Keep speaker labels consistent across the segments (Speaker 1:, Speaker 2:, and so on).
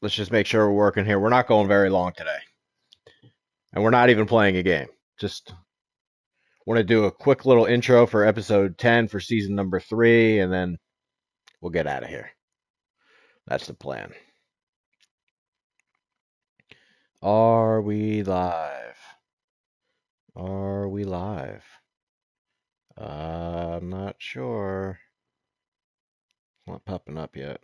Speaker 1: Let's just make sure we're working here. We're not going very long today. And we're not even playing a game. Just want to do a quick little intro for episode 10 for season number 3, and then we'll get out of here. That's the plan. Are we live? Are we live? I'm not sure. It's not popping up yet.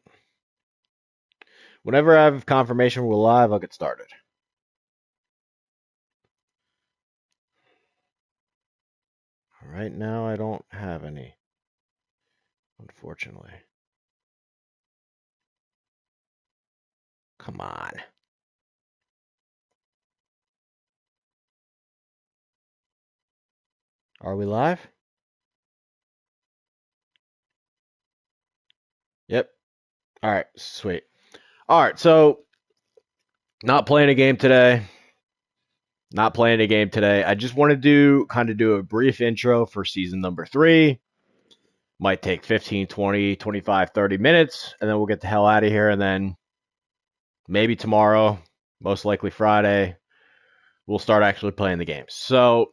Speaker 1: Whenever I have confirmation we're live, I'll get started. Right now, I don't have any, unfortunately. Come on. Are we live? Yep. All right, sweet. All right, so not playing a game today. Not playing a game today. I just want to do a brief intro for season number 3. Might take 15, 20, 25, 30 minutes, and then we'll get the hell out of here. And then maybe tomorrow, most likely Friday, we'll start actually playing the games. So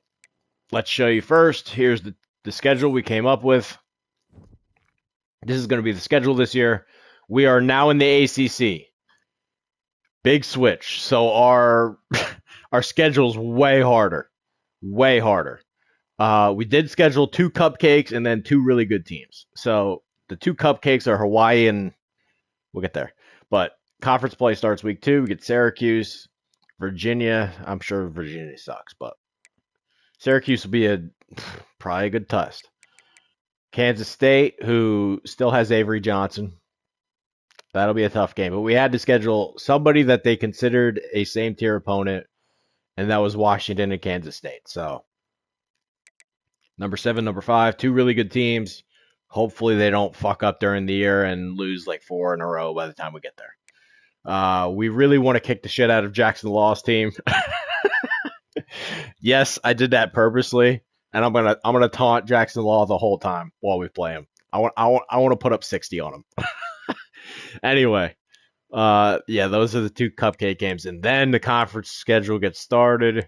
Speaker 1: let's show you first. Here's the schedule we came up with. This is going to be the schedule this year. We are now in the ACC. Big switch. So our schedule's way harder. Way harder. We did schedule 2 cupcakes and then 2 really good teams. So the 2 cupcakes are Hawaii and we'll get there. But conference play starts week 2. We get Syracuse, Virginia. I'm sure Virginia sucks, but Syracuse will be probably a good test. Kansas State, who still has Avery Johnson. That'll be a tough game. But we had to schedule somebody that they considered a same tier opponent, and that was Washington and Kansas State. So number 7, number 5, 2 really good teams. Hopefully they don't fuck up during the year and lose like 4 in a row by the time we get there. We really want to kick the shit out of Jackson Law's team. Yes, I did that purposely, and I'm gonna taunt Jackson Law the whole time while we play him. I want to put up 60 on him. Anyway, yeah, those are the 2 cupcake games, and then the conference schedule gets started.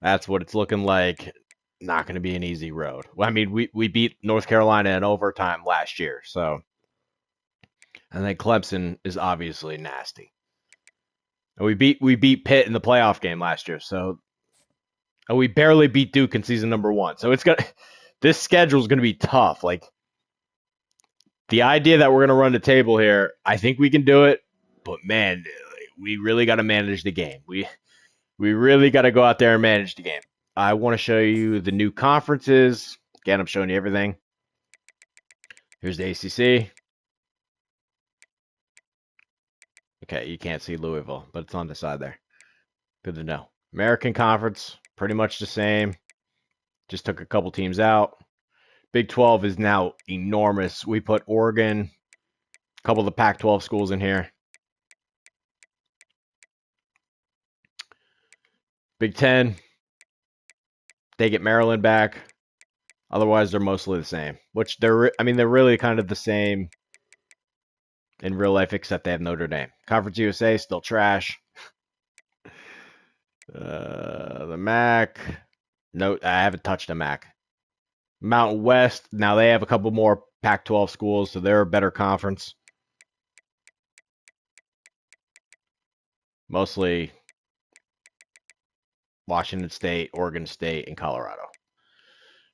Speaker 1: That's what it's looking like. Not going to be an easy road. Well, I mean, we beat North Carolina in overtime last year, so, and then Clemson is obviously nasty. And we beat Pitt in the playoff game last year, so, and we barely beat Duke in season number 1. So this schedule is going to be tough. Like, the idea that we're going to run the table here, I think we can do it, but man, we really got to manage the game. We really got to go out there and manage the game. I want to show you the new conferences. Again, I'm showing you everything. Here's the ACC. Okay, you can't see Louisville, but it's on the side there. Good to know. American Conference, pretty much the same. Just took a couple teams out. Big 12 is now enormous. We put Oregon, a couple of the Pac-12 schools in here. Big 10, they get Maryland back. Otherwise, they're mostly the same. Which they're really kind of the same in real life, except they have Notre Dame. Conference USA still trash. The MAC, no, I haven't touched a MAC. Mountain West, now they have a couple more Pac-12 schools, so they're a better conference. Mostly Washington State, Oregon State, and Colorado.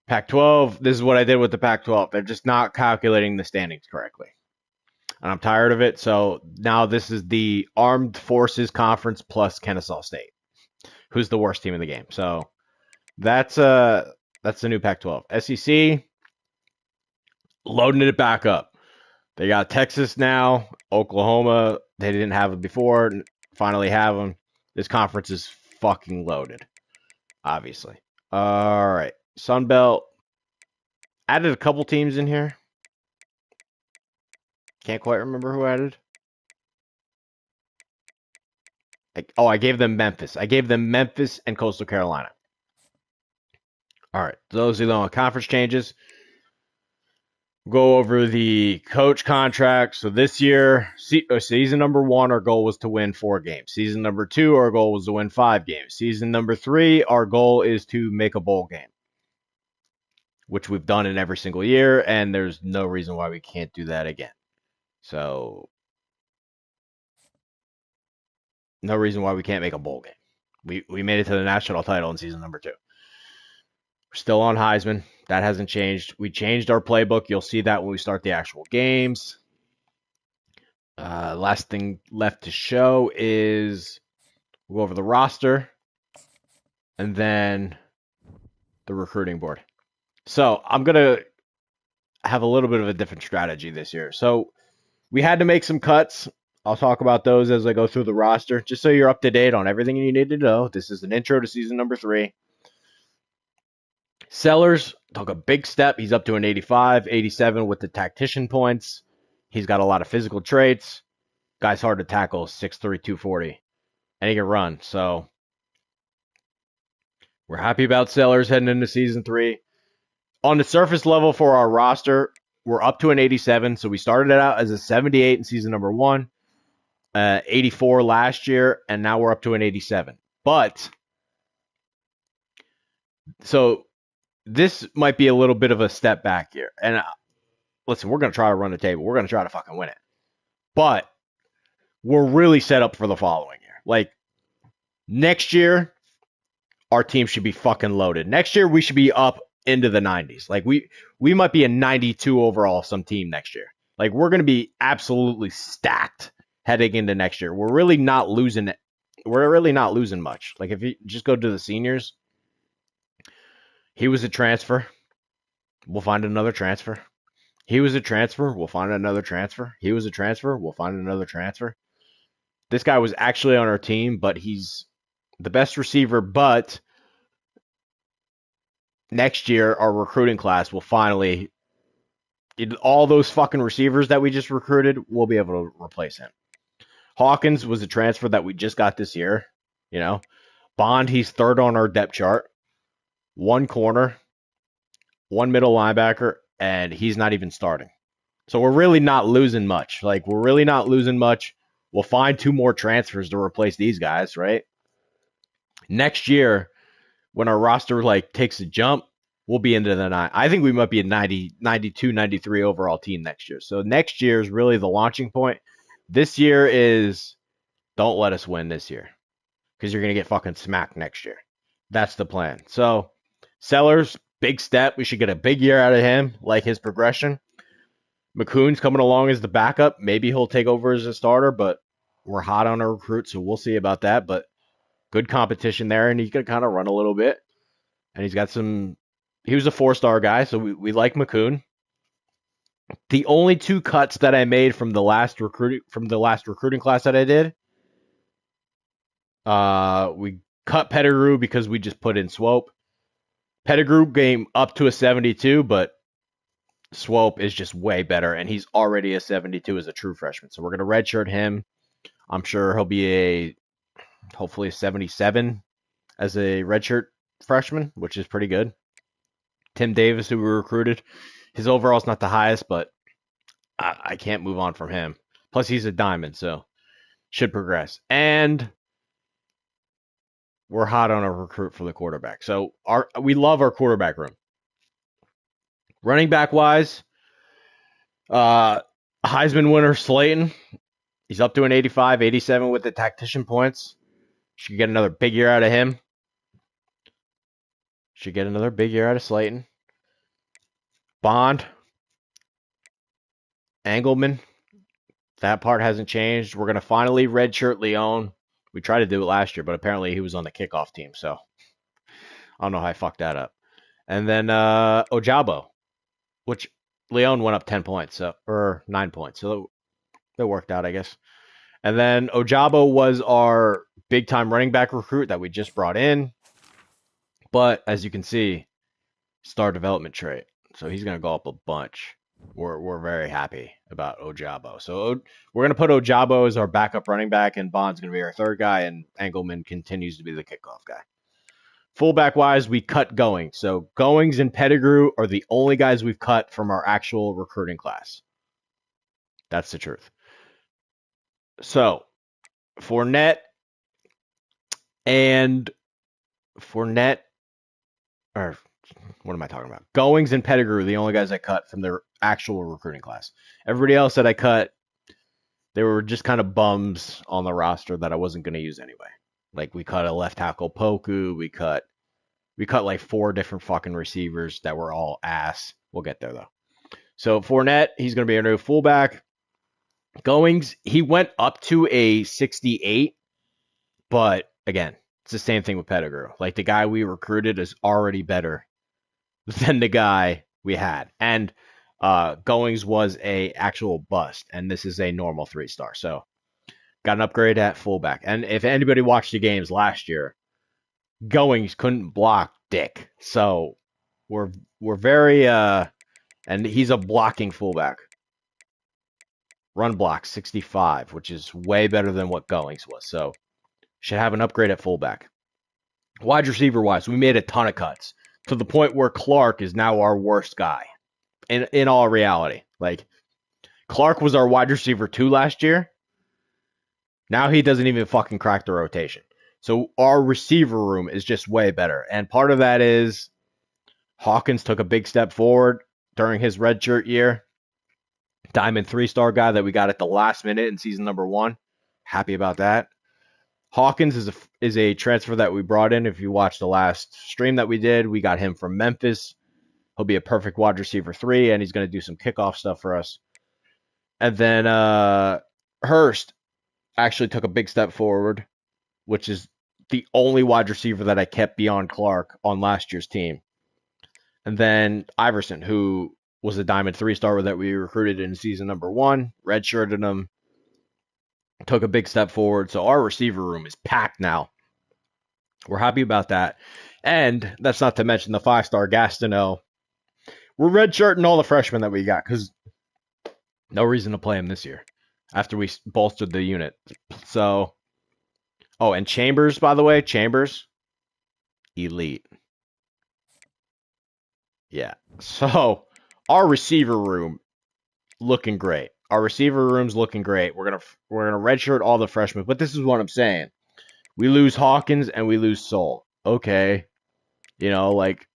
Speaker 1: Pac-12, this is what I did with the Pac-12. They're just not calculating the standings correctly. And I'm tired of it. So now this is the Armed Forces Conference plus Kennesaw State, who's the worst team in the game. So that's the new Pac-12. SEC, loading it back up. They got Texas now, Oklahoma. They didn't have them before. Finally have them. This conference is fucking loaded, obviously. All right. Sun Belt. Added a couple teams in here. Can't quite remember who added. I gave them Memphis. I gave them Memphis and Coastal Carolina. All right. Those are the only conference changes. Go over the coach contract. So this year, season number 1, our goal was to win 4 games. Season number 2, our goal was to win 5 games. Season number 3, our goal is to make a bowl game, which we've done in every single year, and there's no reason why we can't do that again. So, no reason why we can't make a bowl game. We made it to the national title in season number 2. We're still on Heisman. That hasn't changed. We changed our playbook. You'll see that when we start the actual games. Last thing left to show is we'll go over the roster and then the recruiting board. So I'm going to have a little bit of a different strategy this year. So we had to make some cuts. I'll talk about those as I go through the roster, just so you're up to date on everything you need to know. This is an intro to season number 3. Sellers took a big step. He's up to an 85, 87 with the tactician points. He's got a lot of physical traits. Guy's hard to tackle, 6'3", 240. And he can run. So we're happy about Sellers heading into season 3. On the surface level for our roster, we're up to an 87. So we started it out as a 78 in season number 1, 84 last year, and now we're up to an 87. But, so this might be a little bit of a step back here. And listen, we're going to try to run the table. We're going to try to fucking win it. But we're really set up for the following year. Like, next year, our team should be fucking loaded. Next year, we should be up into the 90s. Like, we might be a 92 overall some team next year. Like, we're going to be absolutely stacked heading into next year. We're really not losing it. We're really not losing much. Like, if you just go to the seniors, he was a transfer. We'll find another transfer. He was a transfer. We'll find another transfer. He was a transfer. We'll find another transfer. This guy was actually on our team, but he's the best receiver. But next year, our recruiting class will finally, all those fucking receivers that we just recruited, we'll be able to replace him. Hawkins was a transfer that we just got this year. You know, Bond, he's third on our depth chart. 1 corner, 1 middle linebacker, and he's not even starting. So we're really not losing much. Like, we're really not losing much. We'll find 2 more transfers to replace these guys, right? Next year, when our roster like takes a jump, we'll be into the 9. I think we might be a 90, 92, 93 overall team next year. So next year is really the launching point. This year is, don't let us win this year, because you're going to get fucking smacked next year. That's the plan. So Sellers, big step. We should get a big year out of him, like his progression. McCoon's coming along as the backup. Maybe he'll take over as a starter, but we're hot on our recruit, so we'll see about that. But good competition there, and he can kind of run a little bit. And he's got some. He was a 4-star guy, so we like McCoon. The only 2 cuts that I made from the last recruiting class that I did, we cut Pettigrew because we just put in Swope. Pettigrew came up to a 72, but Swope is just way better, and he's already a 72 as a true freshman. So we're going to redshirt him. I'm sure he'll be hopefully a 77 as a redshirt freshman, which is pretty good. Tim Davis, who we recruited, his overall's not the highest, but I can't move on from him. Plus, he's a diamond, so should progress. And we're hot on a recruit for the quarterback. So we love our quarterback room. Running back wise, Heisman winner Slayton. He's up to an 85, 87 with the tactician points. Should get another big year out of him. Should get another big year out of Slayton. Bond. Engelman. That part hasn't changed. We're going to finally redshirt Leon. We tried to do it last year, but apparently he was on the kickoff team, so I don't know how I fucked that up. And then Ojabo, which Leon went up 10 points, or 9 points, so that worked out, I guess. And then Ojabo was our big-time running back recruit that we just brought in. But as you can see, star development trait. So he's going to go up a bunch. We're very happy about Ojabo. So we're going to put Ojabo as our backup running back, and Bond's going to be our third guy, and Engelman continues to be the kickoff guy. Fullback wise, we cut Goings. So Goings and Pettigrew are the only guys we've cut from our actual recruiting class. That's the truth. So Fournette and Fournette, or what am I talking about? Goings and Pettigrew are the only guys I cut from their actual recruiting class. Everybody else that I cut, they were just kind of bums on the roster that I wasn't going to use anyway. Like we cut a left tackle Poku, we cut like 4 different fucking receivers that were all ass. We'll get there though. So Fournette, he's going to be a new fullback. Goings, he went up to a 68, but again, it's the same thing with Pettigrew. Like the guy we recruited is already better than the guy we had. And Goings was a actual bust, and this is a normal 3-star. So got an upgrade at fullback. And if anybody watched the games last year, Goings couldn't block dick. So we're very and he's a blocking fullback. Run block 65, which is way better than what Goings was. So should have an upgrade at fullback. Wide receiver wise, we made a ton of cuts to the point where Clark is now our worst guy. In all reality, like Clark was our wide receiver 2 last year. Now he doesn't even fucking crack the rotation. So our receiver room is just way better. And part of that is Hawkins took a big step forward during his redshirt year. Diamond 3-star guy that we got at the last minute in season number 1. Happy about that. Hawkins is a transfer that we brought in. If you watched the last stream that we did, we got him from Memphis. He'll be a perfect wide receiver 3, and he's going to do some kickoff stuff for us. And then Hurst actually took a big step forward, which is the only wide receiver that I kept beyond Clark on last year's team. And then Iverson, who was a Diamond 3-star that we recruited in season number 1, redshirted him, took a big step forward. So our receiver room is packed now. We're happy about that. And that's not to mention the 5-star Gastineau. We're redshirting all the freshmen that we got because no reason to play him this year after we bolstered the unit. So, oh, and Chambers, by the way, Chambers, elite. Yeah. So our receiver room looking great. Our receiver room's looking great. We're gonna redshirt all the freshmen, but this is what I'm saying. We lose Hawkins and we lose Soul. Okay, like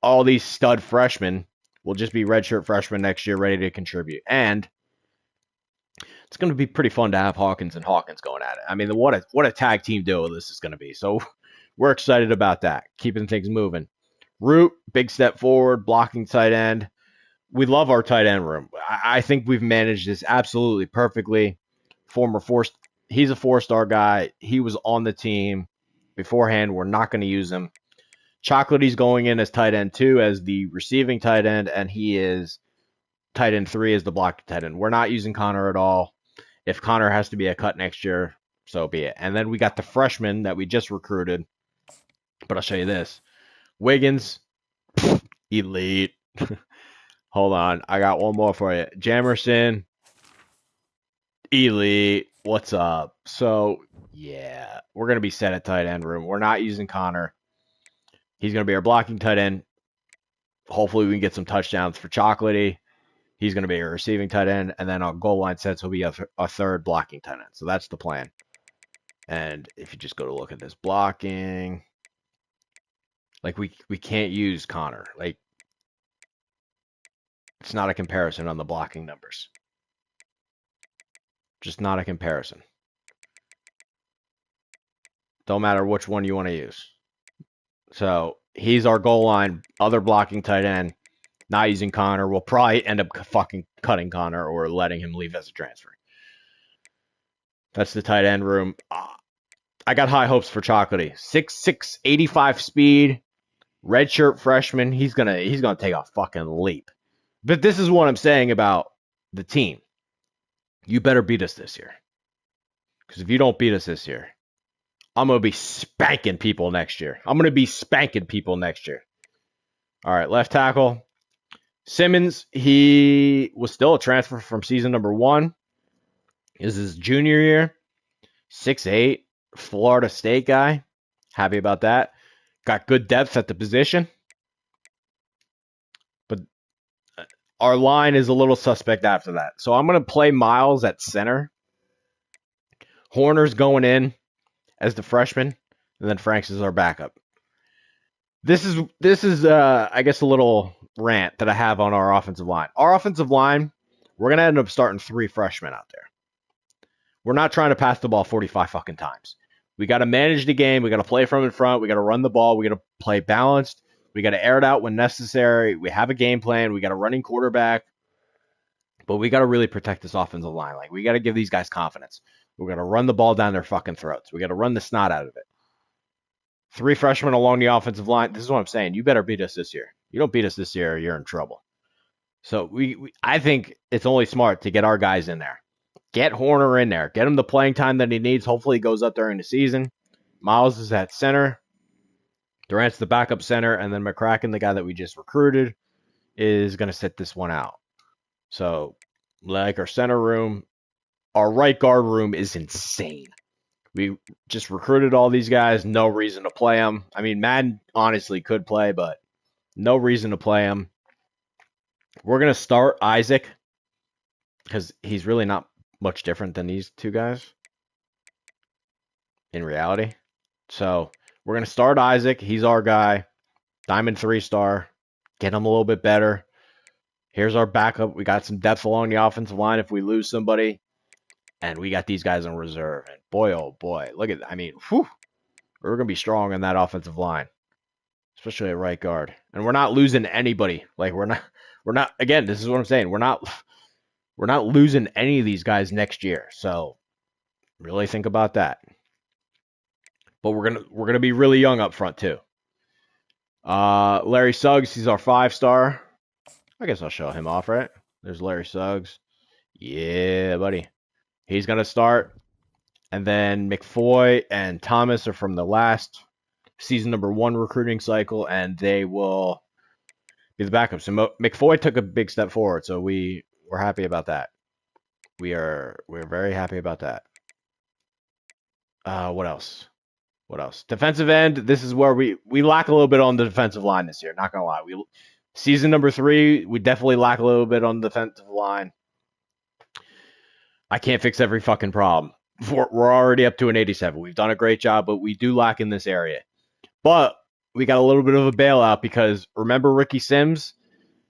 Speaker 1: all these stud freshmen will just be redshirt freshmen next year, ready to contribute, and it's going to be pretty fun to have Hawkins and Hawkins going at it. I mean, what a tag team duo this is going to be. So we're excited about that, keeping things moving. Root, big step forward, blocking tight end. We love our tight end room. I think we've managed this absolutely perfectly. He's a 4-star guy. He was on the team beforehand. We're not going to use him. Chocolaty's going in as tight end 2 as the receiving tight end, and he is tight end 3 as the blocking tight end. We're not using Connor at all. If Connor has to be a cut next year, so be it. And then we got the freshman that we just recruited. But I'll show you this. Wiggins, elite. Hold on. I got one more for you. Jamerson, elite. What's up? So, yeah, we're going to be set at tight end room. We're not using Connor. He's going to be our blocking tight end. Hopefully, we can get some touchdowns for Chocolatey. He's going to be a receiving tight end. And then on goal line sets, he'll be a third blocking tight end. So that's the plan. And if you just go to look at this blocking, like we can't use Connor. Like, it's not a comparison on the blocking numbers. Just not a comparison. Don't matter which one you want to use. So he's our goal line, other blocking tight end. Not using Connor. We'll probably end up fucking cutting Connor or letting him leave as a transfer. That's the tight end room. I got high hopes for Chocolatey. 6'6", 85 speed, redshirt freshman. He's gonna take a fucking leap. But this is what I'm saying about the team. You better beat us this year. Because if you don't beat us this year, I'm going to be spanking people next year. All right, left tackle. Simmons, he was still a transfer from season number 1. This is his junior year. 6'8", Florida State guy. Happy about that. got good depth at the position, but our line is a little suspect after that. So I'm going to play Miles at center. Horner's going in as the freshman, and then Franks is our backup. This is I guess a little rant that I have on our offensive line. Our offensive line, we're gonna end up starting 3 freshmen out there. We're not trying to pass the ball 45 fucking times. We got to manage the game. We got to play from in front. We got to run the ball. We got to play balanced. We got to air it out when necessary. We have a game plan. We got a running quarterback. But we got to really protect this offensive line. Like, we got to give these guys confidence. We're going to run the ball down their fucking throats. We got to run the snot out of it. 3 freshmen along the offensive line. This is what I'm saying. You better beat us this year. You don't beat us this year, you're in trouble. So I think it's only smart to get our guys in there. Get Horner in there. Get him the playing time that he needs. Hopefully he goes up during the season. Miles is at center. Durant's the backup center. And then McCracken, the guy that we just recruited, is going to sit this one out. So, like our center room, our right guard room is insane. We just recruited all these guys. No reason to play them. I mean, Madden honestly could play, but no reason to play him. We're going to start Isaac because he's really not much different than these 2 guys in reality. So we're going to start Isaac. He's our guy. Diamond 3-star. Get him a little bit better. Here's our backup. We got some depth along the offensive line if we lose somebody. And we got these guys in reserve. And boy, oh boy. Look at that. I mean, whew, we're going to be strong in that offensive line. Especially at right guard. And we're not losing anybody. Like, we're not, again, this is what I'm saying. We're not losing any of these guys next year. So really think about that. But we're gonna be really young up front too. Larry Suggs, he's our 5-star. I guess I'll show him off, right? There's Larry Suggs. Yeah, buddy. He's gonna start. And then McFoy and Thomas are from the last season number 1 recruiting cycle, and they will be the backup. So McFoy took a big step forward, so we're happy about that. We're very happy about that. What else? Defensive end. This is where we lack a little bit on the defensive line this year. Not gonna lie. Season number 3, we definitely lack a little bit on the defensive line. I can't fix every fucking problem. We're already up to an 87. We've done a great job, but we do lack in this area. But we got a little bit of a bailout because remember Ricky Sims?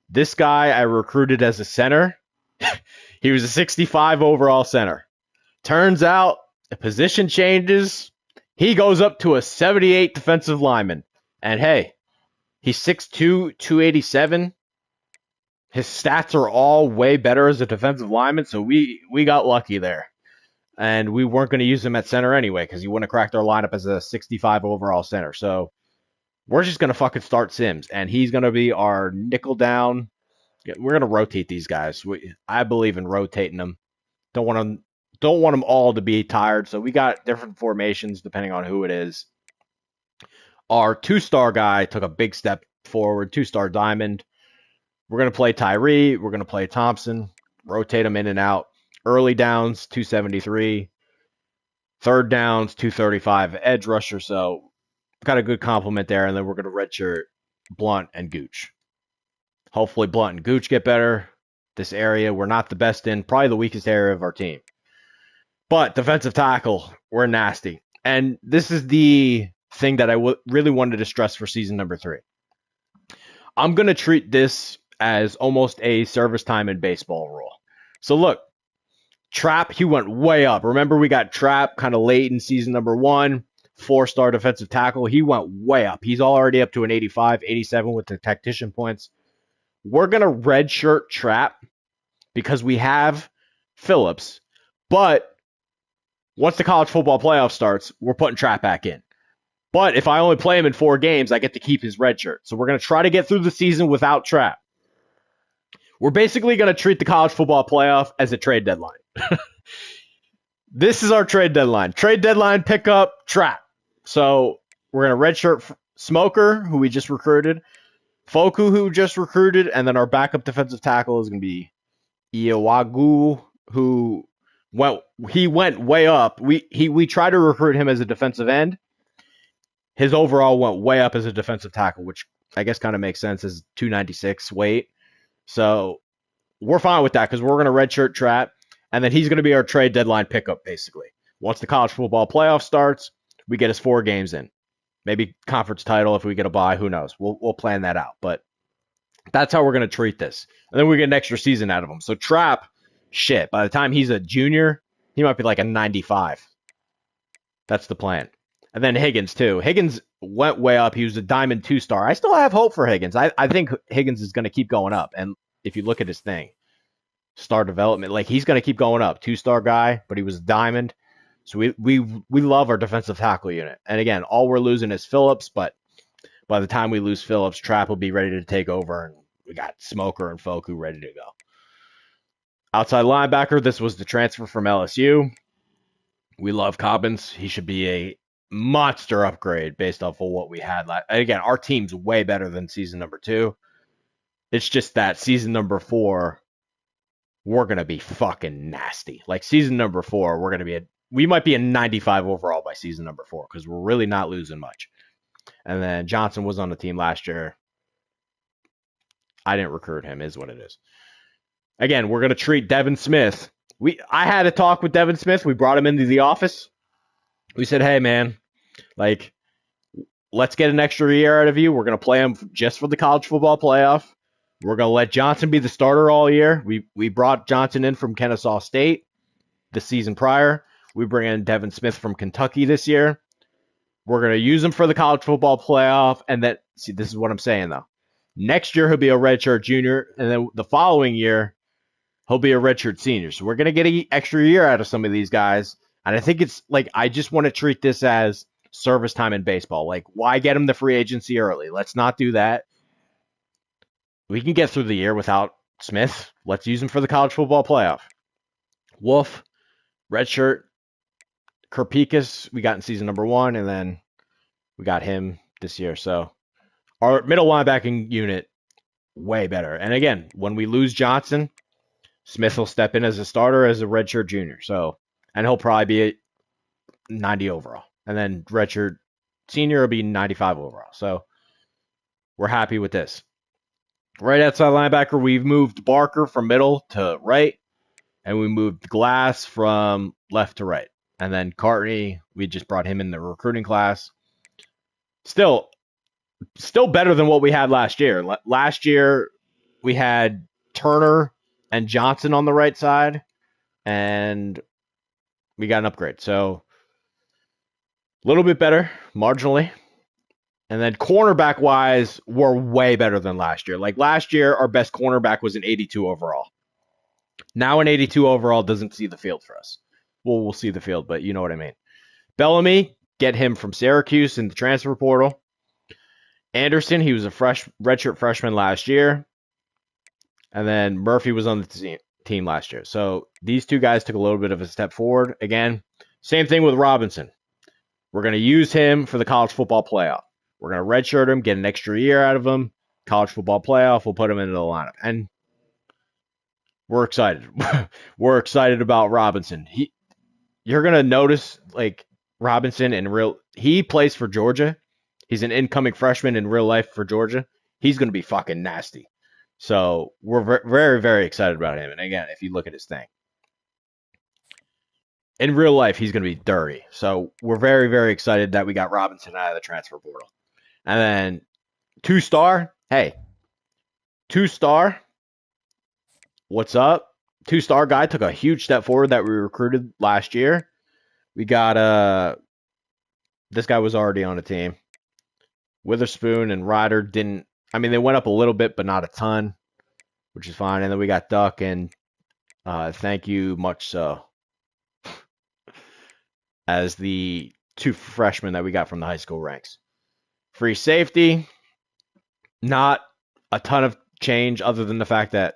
Speaker 1: This guy I recruited as a center. He was a 65 overall center. Turns out the position changes. He goes up to a 78 defensive lineman. And hey, he's 6'2", 287. His stats are all way better as a defensive lineman, so we got lucky there. And we weren't going to use him at center anyway because he wouldn't have cracked our lineup as a 65 overall center. So we're just going to fucking start Sims, and he's going to be our nickel down. We're going to rotate these guys. I believe in rotating them. Don't want them all to be tired, so we got different formations depending on who it is. Our 2-star guy took a big step forward, 2-star diamond. We're going to play Tyree. We're going to play Thompson. Rotate them in and out. Early downs, 273. Third downs, 235. Edge rusher, so got a good compliment there. And then we're going to redshirt Blunt and Gooch. Hopefully Blunt and Gooch get better. This area we're not the best in. Probably the weakest area of our team. But defensive tackle, we're nasty. And this is the thing that I really wanted to stress for season number 3. I'm going to treat this as almost a service time in baseball rule. So look, Trapp, he went way up. Remember we got Trapp kind of late in season number 1, 4-star defensive tackle. He went way up. He's already up to an 85, 87 with the tactician points. We're going to redshirt Trapp because we have Phillips. But once the college football playoff starts, we're putting Trapp back in. But if I only play him in 4 games, I get to keep his red shirt. So we're going to try to get through the season without Trapp. We're basically going to treat the college football playoff as a trade deadline. This is our trade deadline. Trade deadline pickup, Trapp. So we're going to redshirt Smoker, who we just recruited, Foku, who just recruited, and then our backup defensive tackle is going to be Iwagu, who went way up. We tried to recruit him as a defensive end. his overall went way up as a defensive tackle, which I guess kind of makes sense as 296 weight. So we're fine with that because we're going to redshirt Trap, and then he's going to be our trade deadline pickup, basically. Once the college football playoff starts, we get us 4 games in. Maybe conference title if we get a bye. Who knows? We'll plan that out. But that's how we're going to treat this. And then we get an extra season out of him. So Trap, shit, by the time he's a junior, he might be like a 95. That's the plan. And then Higgins, too. Higgins went way up. He was a Diamond 2-star. I still have hope for Higgins. I think Higgins is going to keep going up. And if you look at his thing, star development, like he's going to keep going up. 2-star guy, but he was a Diamond. So we love our defensive tackle unit. And again, all we're losing is Phillips, but by the time we lose Phillips, Trap will be ready to take over, and we got Smoker and Foku ready to go. Outside linebacker, this was the transfer from LSU. We love Cobbins. He should be a monster upgrade based off of what we had. Again, our team's way better than season number 2. It's just that season number 4, we're going to be fucking nasty. Like season number 4, we might be a 95 overall by season number 4 because we're really not losing much. And then Johnson was on the team last year. I didn't recruit him, is what it is. Again, we're going to treat Devin Smith. I had a talk with Devin Smith. We brought him into the office. We said, hey, man, like, let's get an extra year out of you. We're going to play him just for the college football playoff. We're going to let Johnson be the starter all year. We brought Johnson in from Kennesaw State the season prior. We bring in Devin Smith from Kentucky this year. We're going to use him for the college football playoff. And then, see, this is what I'm saying, though. Next year, he'll be a redshirt junior. And then the following year, he'll be a redshirt senior. So we're going to get an extra year out of some of these guys. And I think it's like, I just want to treat this as service time in baseball. Like, why get him the free agency early? Let's not do that. We can get through the year without Smith. Let's use him for the college football playoff. Wolf, redshirt. Kerpikas, we got in season number 1, and then we got him this year. So our middle linebacking unit, way better. And again, when we lose Johnson, Smith will step in as a starter as a redshirt junior. So, and he'll probably be a 90 overall. And then redshirt senior will be 95 overall. So we're happy with this. Right outside linebacker, we've moved Barker from middle to right, and we moved Glass from left to right. And then Cartney, we just brought him in the recruiting class. Still better than what we had last year. Last year, we had Turner and Johnson on the right side, and we got an upgrade. So a little bit better, marginally. And then cornerback-wise, we're way better than last year. Like last year, our best cornerback was an 82 overall. Now an 82 overall doesn't see the field for us. Well, we'll see the field, but you know what I mean. Bellamy, get him from Syracuse in the transfer portal. Anderson, he was a redshirt freshman last year. And then Murphy was on the team last year. So these two guys took a little bit of a step forward. Again, same thing with Robinson. We're going to use him for the college football playoff. We're going to redshirt him, get an extra year out of him. College football playoff, we'll put him into the lineup. And we're excited. We're excited about Robinson. You're going to notice, like, Robinson he plays for Georgia. He's an incoming freshman in real life for Georgia. He's going to be fucking nasty. So we're very, very excited about him. And again, if you look at his thing, in real life, he's going to be dirty. So we're very, very excited that we got Robinson out of the transfer portal. And then 2-star, hey, 2-star, what's up? 2-star guy took a huge step forward that we recruited last year. We got this guy was already on the team. Witherspoon and Ryder they went up a little bit, but not a ton, which is fine. And then we got Duck and thank you much so as the 2 freshmen that we got from the high school ranks. Free safety, not a ton of change other than the fact that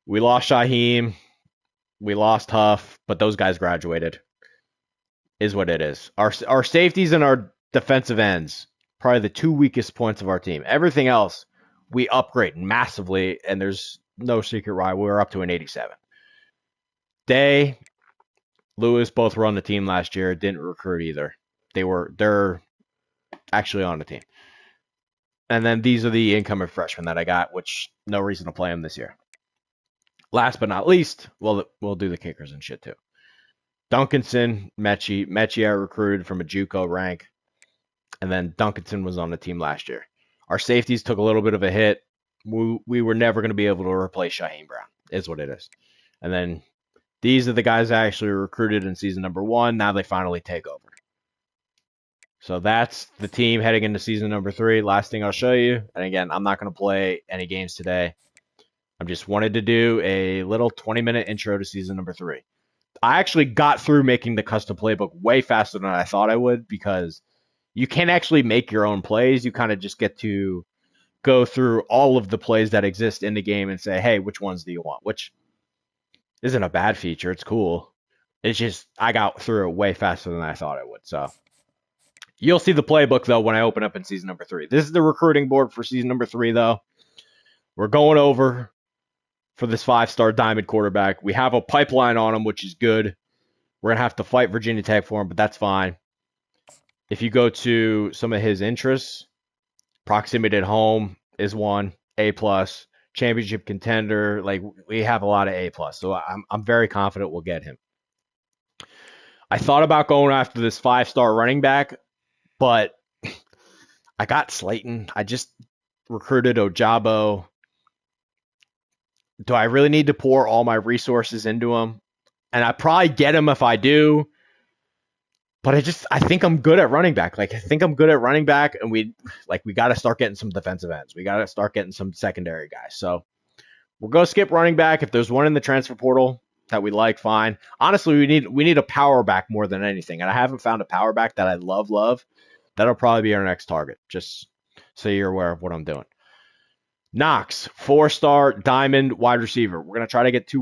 Speaker 1: we lost Shaheem, we lost Huff, but those guys graduated. Is what it is. Our safeties and our defensive ends, probably the 2 weakest points of our team. Everything else, we upgrade massively, and there's no secret why. We were up to an 87. Day, Lewis both were on the team last year. Didn't recruit either. They're actually on the team. And then these are the incoming freshmen that I got, which no reason to play them this year. Last but not least, we'll do the kickers and shit too. Duncanson, Mechie. Mechie I recruited from a JUCO rank, and then Duncanson was on the team last year. Our safeties took a little bit of a hit. We were never going to be able to replace Shaheem Brown, is what it is. And then these are the guys I actually recruited in season number 1. Now they finally take over. So that's the team heading into season number 3. Last thing I'll show you, and again, I'm not going to play any games today. I just wanted to do a little 20-minute intro to season number 3. I actually got through making the custom playbook way faster than I thought I would because you can't actually make your own plays. You kind of just get to go through all of the plays that exist in the game and say, hey, which ones do you want? Which isn't a bad feature. It's cool. It's just I got through it way faster than I thought I would. So you'll see the playbook, though, when I open up in season number 3. This is the recruiting board for season number 3, though. We're going over for this 5-star diamond quarterback. We have a pipeline on him, which is good. We're going to have to fight Virginia Tech for him, but that's fine. If you go to some of his interests, proximity at home is one, A+, championship contender. Like, we have a lot of A+, so I'm very confident we'll get him. I thought about going after this 5-star running back, but I got Slayton. I just recruited Ojabo. Do I really need to pour all my resources into him? And I probably get him if I do. But I think I'm good at running back. Like, I think I'm good at running back, and we got to start getting some defensive ends. We got to start getting some secondary guys. So we'll go skip running back. If there's one in the transfer portal that we like, fine. Honestly, we need a power back more than anything. And I haven't found a power back that I love. That'll probably be our next target, just so you're aware of what I'm doing. Knox, 4-star diamond wide receiver. We're going to try to get 2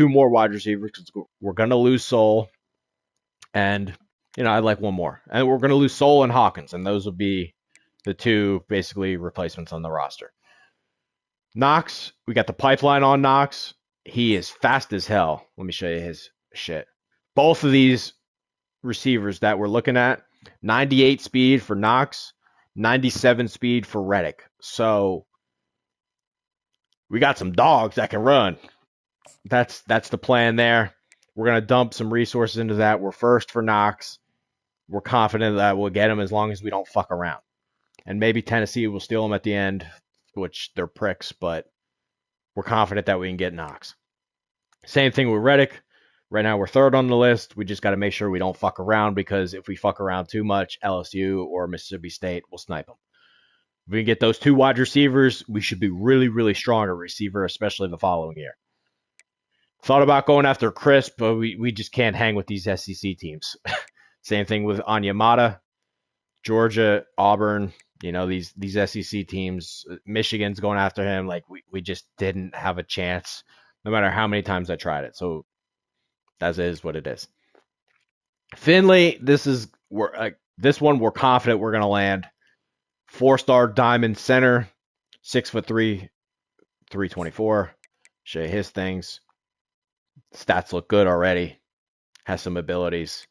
Speaker 1: more wide receivers, because we're going to lose Soul. And, I'd like one more. And we're going to lose Soul and Hawkins, and those will be the 2 basically replacements on the roster. Knox, we got the pipeline on Knox. He is fast as hell. Let me show you his shit. Both of these receivers that we're looking at, 98 speed for Knox, 97 speed for Reddick. So we got some dogs that can run. That's the plan there. We're going to dump some resources into that. We're first for Knox. We're confident that we'll get him as long as we don't fuck around. And maybe Tennessee will steal him at the end, which they're pricks, but we're confident that we can get Knox. Same thing with Reddick. Right now we're 3rd on the list. We just got to make sure we don't fuck around, because if we fuck around too much, LSU or Mississippi State will snipe them. If we can get those 2 wide receivers, we should be really, really strong at receiver, especially the following year. Thought about going after Chris, but we just can't hang with these SEC teams. Same thing with Onyemata, Georgia, Auburn, these SEC teams. Michigan's going after him. Like, we just didn't have a chance, no matter how many times I tried it. So that is what it is. Finley, this one we're confident we're going to land. 4-star diamond center, 6'3", 324. Show you his things. Stats look good already. Has some abilities.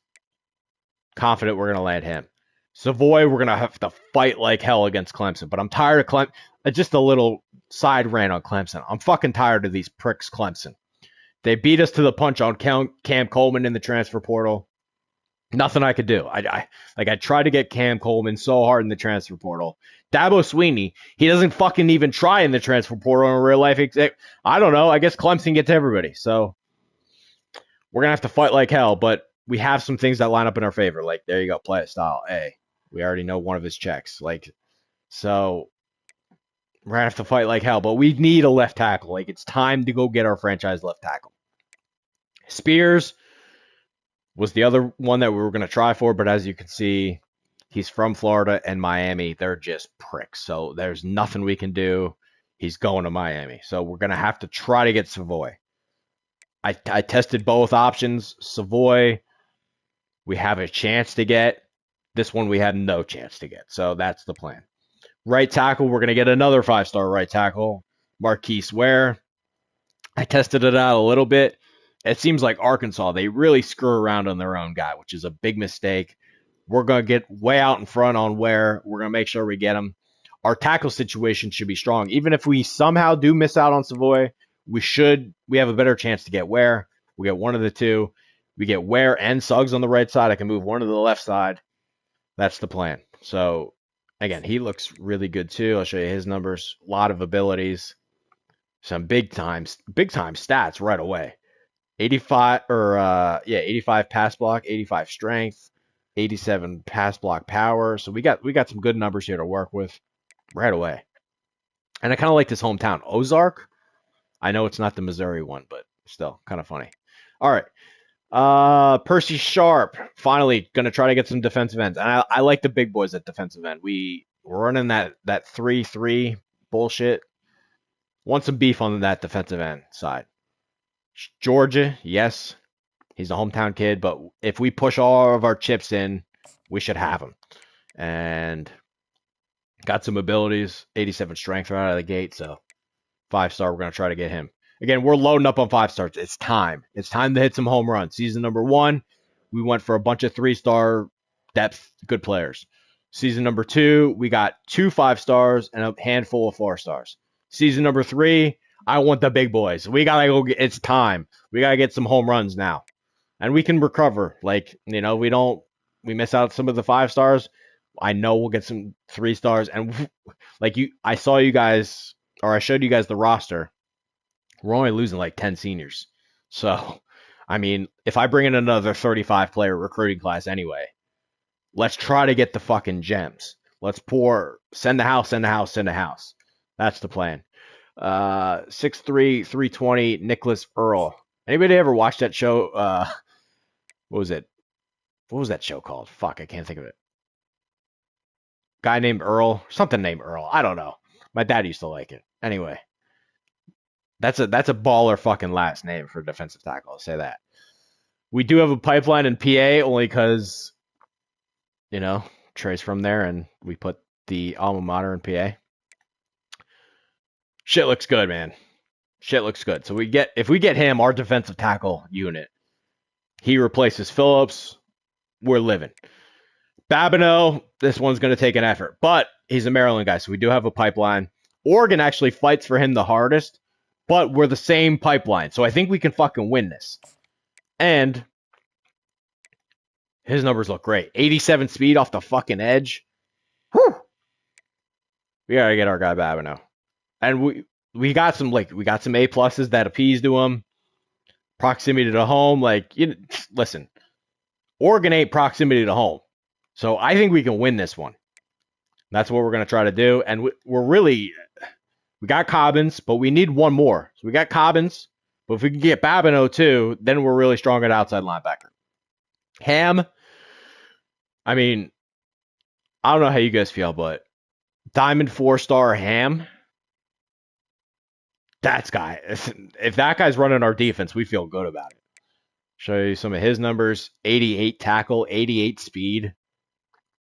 Speaker 1: Confident we're going to land him. Savoy, we're going to have to fight like hell against Clemson. But I'm tired of Clemson. Just a little side rant on Clemson. I'm fucking tired of these pricks, Clemson. They beat us to the punch on Cam Coleman in the transfer portal. Nothing I could do. I tried to get Cam Coleman so hard in the transfer portal. Dabo Sweeney, he doesn't fucking even try in the transfer portal in real life. I don't know. I guess Clemson gets everybody. So we're going to have to fight like hell, but we have some things that line up in our favor. Like, there you go, play it style. Hey, we already know one of his checks. So we're going to have to fight like hell, but we need a left tackle. It's time to go get our franchise left tackle. Spears was the other one that we were going to try for, but as you can see, he's from Florida and Miami. They're just pricks, so there's nothing we can do. He's going to Miami, so we're going to have to try to get Savoy. I tested both options. Savoy, we have a chance to get. This one we have no chance to get, so that's the plan. Right tackle, we're going to get another 5-star right tackle, Marquise Ware. I tested it out a little bit. It seems like Arkansas, they really screw around on their own guy, which is a big mistake. we're going to get way out in front on where we're going to make sure we get him. Our tackle situation should be strong. Even if we somehow do miss out on Savoy, we have a better chance to get Ware. We get one of the two. We get Ware and Suggs on the right side. I can move one to the left side. That's the plan. So, again, he looks really good too. I'll show you his numbers. A lot of abilities. Some big time stats right away. 85 pass block, 85 strength, 87 pass block power. So we got some good numbers here to work with right away. And I kind of like this hometown, Ozark. I know it's not the Missouri one, but still kind of funny. All right. Percy Sharp, finally gonna try to get some defensive ends. And I like the big boys at defensive end. We're running that 3-3 bullshit. Want some beef on that defensive end side. Georgia, yes, he's a hometown kid, but if we push all of our chips in, we should have him. And got some abilities, 87 strength right out of the gate, so 5-star, we're going to try to get him. Again, we're loading up on 5-stars. It's time. It's time to hit some home runs. Season number 1, we went for a bunch of 3-star depth, good players. Season number 2, we got 2 5-stars and a handful of 4-stars. Season number 3, I want the big boys. We got to go it's time. We got to get some home runs now. And we can recover. Like, we miss out some of the 5-stars. I know we'll get some 3-stars. And I showed you guys the roster. We're only losing like 10 seniors. So, if I bring in another 35-player recruiting class anyway, let's try to get the fucking gems. Let's send the house. That's the plan. 6'3", 320, Nicholas Earl. Anybody ever watch that show? What was it? What was that show called? Fuck, I can't think of it. Guy named Earl. Something named Earl. I don't know. My dad used to like it. Anyway. That's a baller fucking last name for defensive tackle. I'll say that. We do have a pipeline in PA only because, Trey's from there and we put the alma mater in PA. Shit looks good, man. Shit looks good. So if we get him, our defensive tackle unit, he replaces Phillips, we're living. Babineau, this one's going to take an effort, but he's a Maryland guy, so we do have a pipeline. Oregon actually fights for him the hardest, but we're the same pipeline, so I think we can fucking win this. And his numbers look great. 87 speed off the fucking edge. Whew. We got to get our guy Babineau. And we got some A pluses that appease to him. Proximity to home, listen, Oregon ain't proximity to home. So I think we can win this one. That's what we're going to try to do. And we got Cobbins, but we need one more. So we got Cobbins, but if we can get Babineau too, then we're really strong at outside linebacker. Ham, I don't know how you guys feel, but Diamond 4-star Ham, if that guy's running our defense, we feel good about it. Show you some of his numbers. 88 tackle, 88 speed.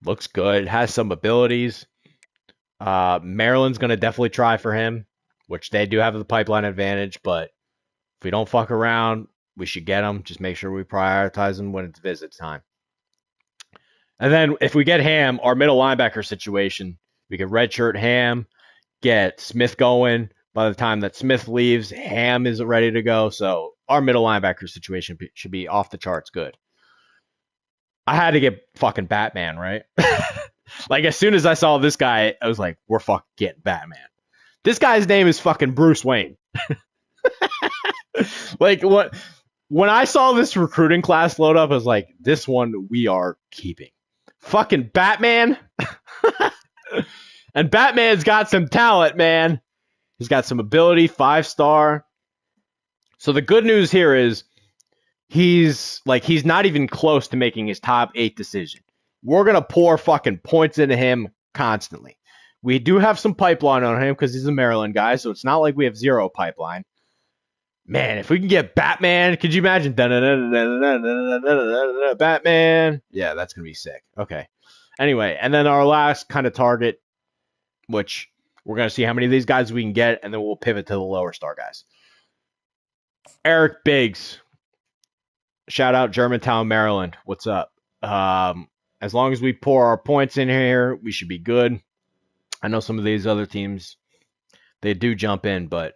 Speaker 1: Looks good. Has some abilities. Maryland's going to definitely try for him, which they do have the pipeline advantage, but if we don't fuck around, we should get him. Just make sure we prioritize him when it's visit time. And then if we get Ham, our middle linebacker situation, we can redshirt Ham, get Smith going. By the time that Smith leaves, Ham is ready to go. So our middle linebacker situation should be off the charts good. I had to get fucking Batman, right? As soon as I saw this guy, I was like, we're fucking getting Batman. This guy's name is fucking Bruce Wayne. What? When I saw this recruiting class load up, I was like, this one we are keeping. Fucking Batman. And Batman's got some talent, man. He's got some ability, 5-star. So the good news here is he's not even close to making his top 8 decision. We're going to pour fucking points into him constantly. We do have some pipeline on him because he's a Maryland guy, so it's not like we have zero pipeline. Man, if we can get Batman, could you imagine? Batman. Yeah, that's going to be sick. Okay. Anyway, and then our last kind of target, which we're going to see how many of these guys we can get, and then we'll pivot to the lower star guys. Eric Biggs. Shout out Germantown, Maryland. What's up? As long as we pour our points in here, we should be good. I know some of these other teams, they do jump in, but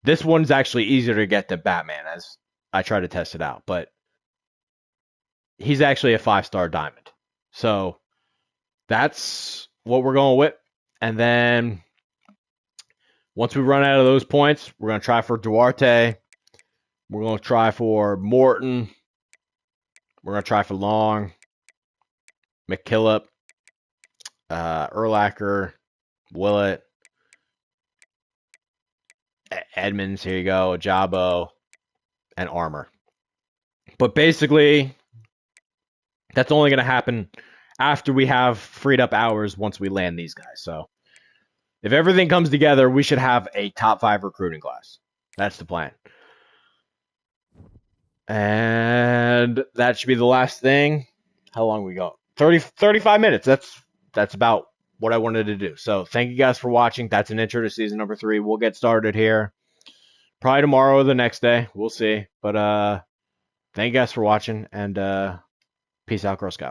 Speaker 1: this one's actually easier to get than Batman, as I try to test it out. But he's actually a 5-star diamond. So that's what we're going with. And then once we run out of those points, we're going to try for Duarte. We're going to try for Morton. We're going to try for Long, McKillop, Urlacher, Willett, Edmonds, here you go, Jabo, and Armor. But basically, that's only going to happen after we have freed up hours once we land these guys. So if everything comes together, we should have a top 5 recruiting class. That's the plan. And that should be the last thing. How long we go? 35 minutes. That's about what I wanted to do. So thank you guys for watching. That's an intro to season number 3. We'll get started here probably tomorrow or the next day. We'll see. But thank you guys for watching, and peace out, Girl Scout.